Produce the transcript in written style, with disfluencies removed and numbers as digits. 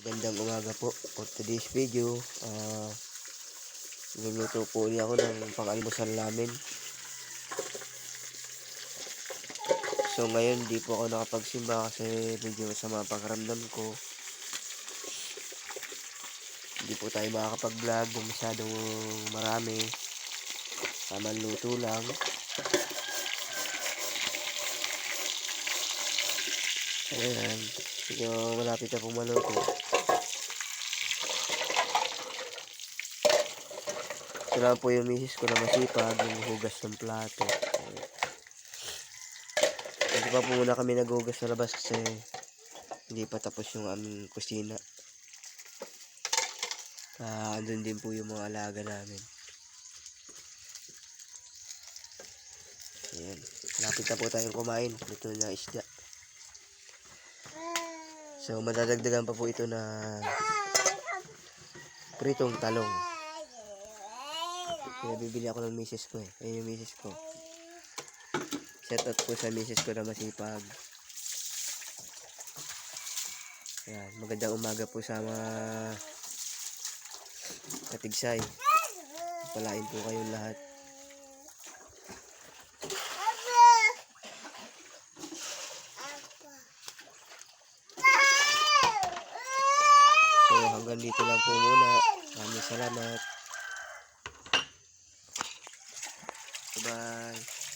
Gandang umaga po. For today's video, niluluto po ulit ako ng pang-almusal namin. So ngayon di po ako nakapagsimba kasi medyo masama pakiramdam ko. Hindi po tayo makakapag-vlog kung masyadong marami. Tamang luto lang. Ayan, medyo malapit na pong maluto. Ito lang po yung misis ko na masipag, yung hugas ng plato. Hindi pa po muna kami naghugas sa labas kasi hindi pa tapos yung aming kusina. Andun din po yung mga alaga namin. Ayan, lapit na po tayong kumain. Ito na isda. So madadagdagan pa po ito na pritong talong. Kaya bibili ako ng misis ko eh. Ayun yung misis ko. Shout out po sa misis ko na masipag. Ayan, magandang umaga po sa mga katigsay. Palain po kayong lahat. So hanggang dito lang po muna. Maraming salamat. Bye-bye.